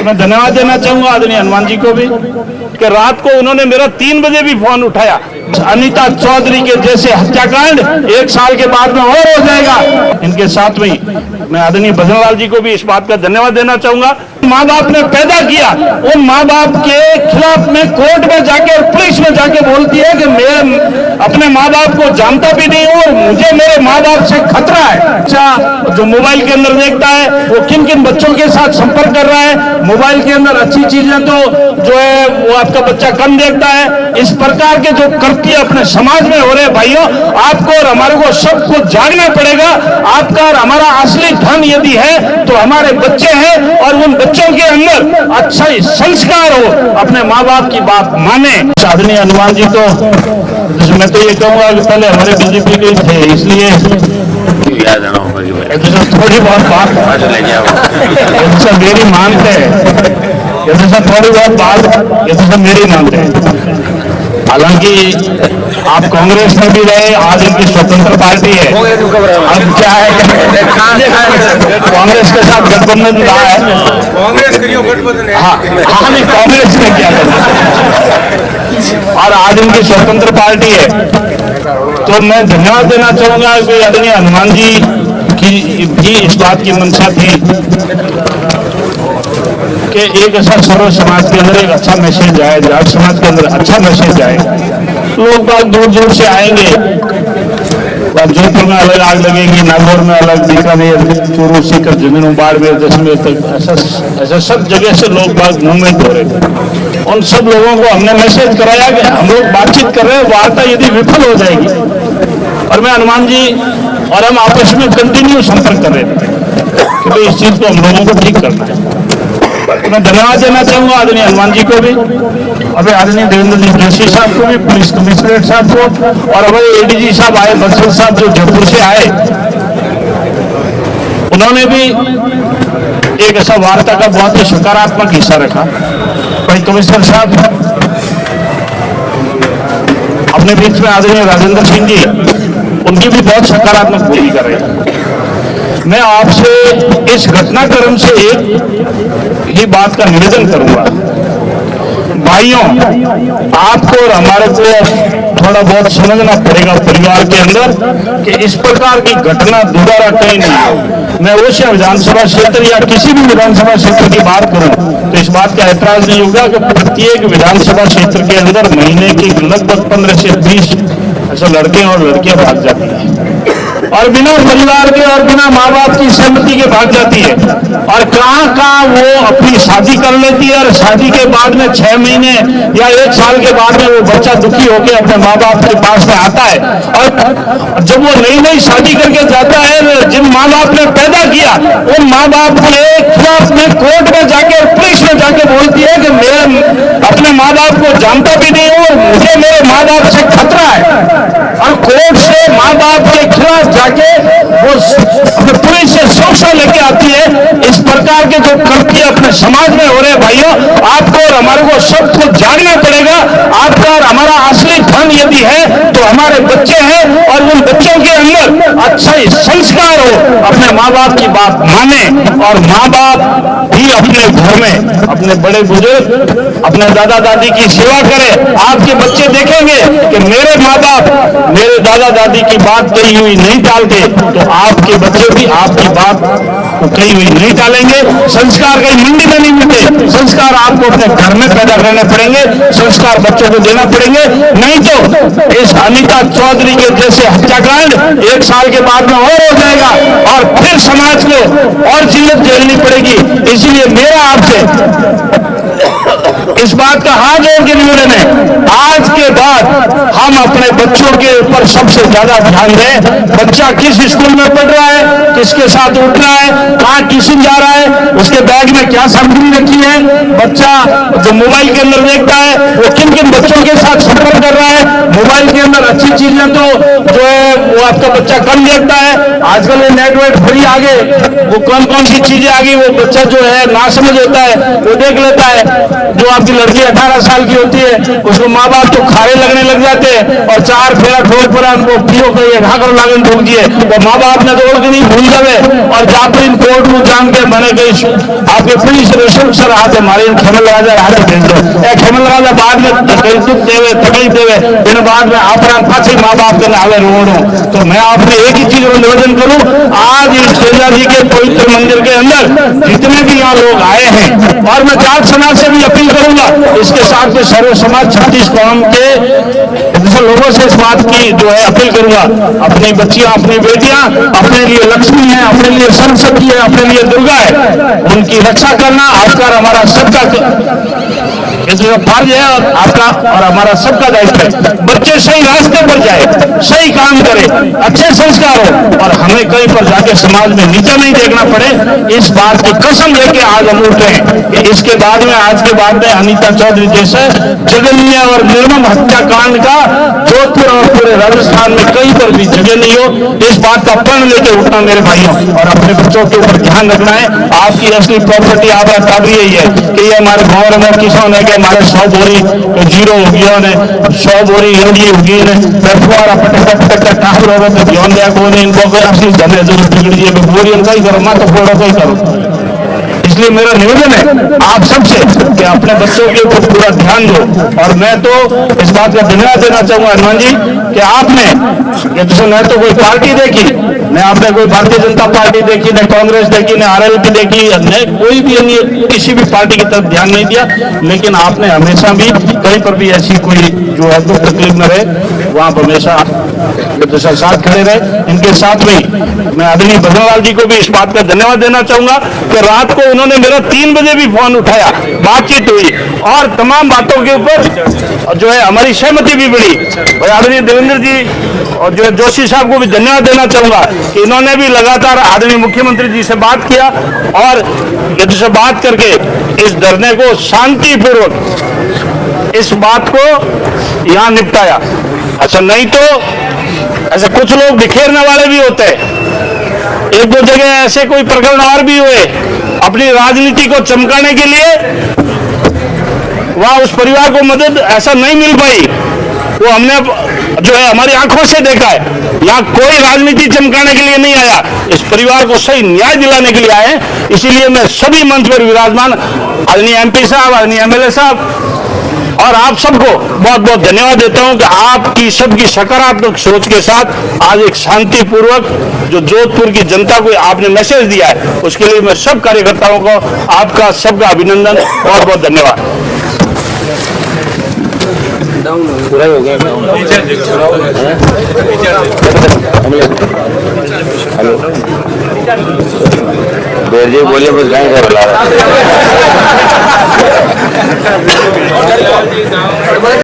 तो मैं धन्यवाद देना चाहूंगा आदरणीय हनुमान जी को भी कि रात को उन्होंने मेरा 3 बजे भी फोन उठाया। अनीता चौधरी के जैसे हत्याकांड 1 साल के बाद में और हो जाएगा। इनके साथ में मैं आदरणीय भजनलाल जी को भी इस बात का धन्यवाद देना चाहूंगा। माँ बाप ने पैदा किया, उन माँ बाप के खिलाफ में कोर्ट में जाके और पुलिस में जाके बोलती है कि मैं अपने माँ बाप को जानता भी नहीं हूँ और मुझे मेरे माँ बाप से खतरा है। अच्छा, जो मोबाइल के अंदर देखता है वो किन किन बच्चों के साथ संपर्क कर रहा है, मोबाइल के अंदर अच्छी चीजें तो जो है वो आपका बच्चा कम देखता है। इस प्रकार के जो कृत्य अपने समाज में हो रहे भाइयों, आपको और हमारे को सबको जागना पड़ेगा। आपका और हमारा असली धन यदि है तो हमारे बच्चे हैं और उन बच्चों के अंदर अच्छा संस्कार हो, अपने माँ बाप की बात माने। आदरणीय हनुमान जी तो मैं तो ये कहूंगा कि पहले हमारे बीजेपी के थे, इसलिए थोड़ी बहुत बात सब मेरी मानते हैं, जैसे सब थोड़ी बहुत बात ये तो सब मेरी मानते हैं। हालांकि आप कांग्रेस में भी रहे, आज इनकी स्वतंत्र पार्टी है। अब क्या है, कांग्रेस के साथ गठबंधन रहा है। कांग्रेस गठबंधन है। हाँ, नहीं, कांग्रेस ने क्या और आज इनकी स्वतंत्र पार्टी है। तो मैं धन्यवाद देना चाहूंगा कि आदरणीय हनुमान जी की भी इस बात की मंशा थी कि एक ऐसा सर्व समाज के अंदर एक अच्छा मैसेज आए, जाट समाज के अंदर अच्छा मैसेज आए। लोग बात दूर दूर से आएंगे, जयपुर में अलग आग लगेगी, नागौर में अलग, बीकानेर, चूरू, सीकर, झुंझुनू, बाड़मेर, जैसलमेर तक ऐसा सब जगह से लोग बात मूवमेंट हो रहे थे। उन सब लोगों को हमने मैसेज कराया कि हम लोग बातचीत कर रहे हैं, वार्ता यदि विफल हो जाएगी, और मैं हनुमान जी और हम आपस में कंटिन्यू संपर्क कर रहे थे कि इस चीज को हम लोगों को ठीक करना है। तो मैं धन्यवाद देना चाहूंगा आदरणीय हनुमान जी को भी, अभी आदरणीय देवेंद्र जी जोशी साहब को भी, पुलिस कमिश्नरेट साहब को, और हमारे एडीजी साहब आए, बंसल साहब जो जयपुर से आए, उन्होंने भी एक ऐसा वार्ता का बहुत ही सकारात्मक हिस्सा रखा। भाई कमिश्नर साहब अपने बीच में आदरणीय राजेंद्र सिंह जी, उनकी भी बहुत सकारात्मक भूमिका रही। मैं आपसे इस घटनाक्रम से एक ही बात का निवेदन करूंगा, भाइयों, आपको और हमारे को थोड़ा बहुत समझना पड़ेगा परिवार के अंदर कि इस प्रकार की घटना दोबारा कहीं नहीं हो। मैं ओसियां विधानसभा क्षेत्र या किसी भी विधानसभा क्षेत्र की बात करूं तो इस बात का ऐतराज नहीं होगा कि प्रत्येक विधानसभा क्षेत्र के अंदर महीने की लगभग 15 से 20 ऐसे लड़के और लड़कियां भाग जाती हैं और बिना परिवार के और बिना माँ बाप की सहमति के भाग जाती है, और कहाँ वो अपनी शादी कर लेती है और शादी के बाद में 6 महीने या 1 साल के बाद में वो बच्चा दुखी होकर अपने माँ बाप के पास में आता है। और जब वो नई शादी करके जाता है, जिन माँ बाप ने पैदा किया उन माँ बाप के खिलाफ में कोर्ट में जाके और पुलिस में जाके बोलती है कि मैं अपने माँ बाप को जानता भी नहीं हूँ, मुझे मेरे माँ बाप से खतरा है। और कोर्ट से माँ बाप के खिलाफ जाके वो पुलिस से सूचना लेके आती है। इस प्रकार के जो कृत्य अपने समाज में हो रहे भाइयों, आपको और हमारे को सबको जागना पड़ेगा। आपका और हमारा असली धन यदि है तो हमारे बच्चे हैं, और उन बच्चों के अंदर अच्छा संस्कार हो, अपने माँ बाप की बात माने, और माँ बाप भी अपने घर में अपने बड़े बुजुर्ग, अपने दादा दादी की सेवा करें। आपके बच्चे देखेंगे कि मेरे माँ बाप मेरे दादा दादी की बात कही हुई नहीं टालते, तो आपके बच्चे भी आपकी बात को कही हुई नहीं टालेंगे। संस्कार कहीं मंडी में नहीं मिलते, संस्कार आपको अपने घर में पैदा करने पड़ेंगे, संस्कार बच्चों को देना पड़ेंगे। नहीं तो इस अनीता चौधरी के जैसे हत्याकांड 1 साल के बाद में और हो जाएगा और फिर समाज को और जिल्लत झेलनी पड़ेगी। इसीलिए मेरा आपसे इस बात का हाथ जोड़ के निवेदन है, आज के बाद हम अपने बच्चों के ऊपर सबसे ज्यादा ध्यान दें। बच्चा किस स्कूल में पढ़ रहा है, किसके साथ उठ रहा है, कहाँ ट्यूशन जा रहा है, उसके बैग में क्या सामग्री रखी है, बच्चा जो मोबाइल के अंदर देखता है वो किन किन बच्चों के साथ संपर्क कर रहा है। मोबाइल के अंदर अच्छी चीजें तो जो है वो आपका बच्चा कम देखता है। आजकल ये नेटवर्क फ्री आ गए, वो कौन कौन सी चीजें आ गई वो बच्चा जो है ना समझ होता है वो देख लेता है। जो आपकी लड़की 18 साल की होती है, उसको माँ बाप तो खारे लगने लग जाते हैं और 4 फेरा ठोक पर उनको पियो के घाकर लागन ठोक दिए, तो माँ बाप ने तो नहीं भूल गए और जाकर इन कोर्ट में जान के मैंने कही आपके पुलिस सर हाथ मारे खेमल राजा हाथ भेज दो, खेमल राजा बाद में दुख देवे तकलीफ देवे, इन बाद में अपराध पाछे माँ बाप के आवे रोड़ो। तो मैं आपने एक ही चीज को निवेदन करूं, आज इस शेजा जी के पवित्र मंदिर के अंदर जितने भी यहाँ लोग आए हैं, और मैं जाट समाज से भी अपील करूंगा, इसके साथ में सर्व समाज 36 कौम के लोगों से इस बात की जो है अपील करूंगा, अपनी बच्चियां अपनी बेटियां अपने लिए लक्ष्मी है, अपने लिए सरस्वती है, अपने लिए दुर्गा है, उनकी रक्षा करना आपका और हमारा सबका फर्ज है और आपका और हमारा सबका दायित्व है। बच्चे सही रास्ते पर जाए, सही काम करें, अच्छे संस्कार हो और हमें कहीं पर जाके समाज में नीचा नहीं देखना पड़े, इस बात की कसम लेके आज हम उठ रहे हैं कि इसके बाद में आज के बाद में अनीता चौधरी जैसे जघन्य और निर्मम हत्याकांड का जोधपुर और पूरे राजस्थान में कहीं पर भी जगह नहीं हो, इस बात का प्रण लेके उठना मेरे भाइयों, और अपने बच्चों के ऊपर ध्यान रखना है। आपकी असली प्रॉपर्टी आपका काबरी यही है कि ये हमारे गाँव में किसान है कि हमारे 100 बोरी जीरो हो गया ने 100 बोरी हिंदी होगी ने फुआरा पटक ठाकुर होगा तो ध्यान दिया को इनको असली धने जरूर बिगड़ जाए बोरी उनका ही करो, मैं तो फोड़ो का ही करो। इसलिए मेरा निवेदन है आप सबसे कि अपने बच्चों के ऊपर पूरा ध्यान दो, और मैं तो इस बात का धन्यवाद देना चाहूंगा हनुमान जी कि आपने न तो कोई पार्टी देखी, न आपने कोई भारतीय जनता पार्टी देखी, न कांग्रेस देखी, न आरएलपी देखी, न कोई भी अन्य किसी भी पार्टी की तरफ ध्यान नहीं दिया, लेकिन आपने हमेशा भी कहीं पर भी ऐसी कोई जो है दुख तकलीफ में रहे वहां पर हमेशा साथ खड़े रहे। इनके साथ में मैं आदरणीय भजनलाल जी को भी इस बात का धन्यवाद देना चाहूंगा कि रात को उन्होंने मेरा 3 बजे भी फोन उठाया, बातचीत हुई और तमाम बातों के ऊपर जो है हमारी सहमति भी बढ़ी। और आदरणीय देवेंद्र जी और जो जोशी साहब को भी धन्यवाद देना चाहूंगा कि इन्होंने भी लगातार आदरणीय मुख्यमंत्री जी से बात किया और से बात करके इस धरने को शांतिपूर्वक इस बात को यहां निपटाया। अच्छा, नहीं तो ऐसे कुछ लोग बिखेरने वाले भी होते हैं, 1-2 जगह ऐसे कोई प्रकरण और भी हुए अपनी राजनीति को चमकाने के लिए, वहां उस परिवार को मदद ऐसा नहीं मिल पाई, वो हमने जो है हमारी आंखों से देखा है। यहाँ कोई राजनीति चमकाने के लिए नहीं आया, इस परिवार को सही न्याय दिलाने के लिए आए। इसीलिए मैं सभी मंच पर विराजमान आदरणीय एमपी साहब, आदरणीय एमएलए साहब और आप सबको बहुत बहुत धन्यवाद देता हूं कि आपकी सबकी सकारात्मक सोच के साथ आज एक शांतिपूर्वक जो जोधपुर की जनता को आपने मैसेज दिया है, उसके लिए मैं सब कार्यकर्ताओं को आपका सबका अभिनंदन, बहुत बहुत धन्यवाद। पूरा हो गया। हेलो बोलिए, बस गाय का बुला रहा है।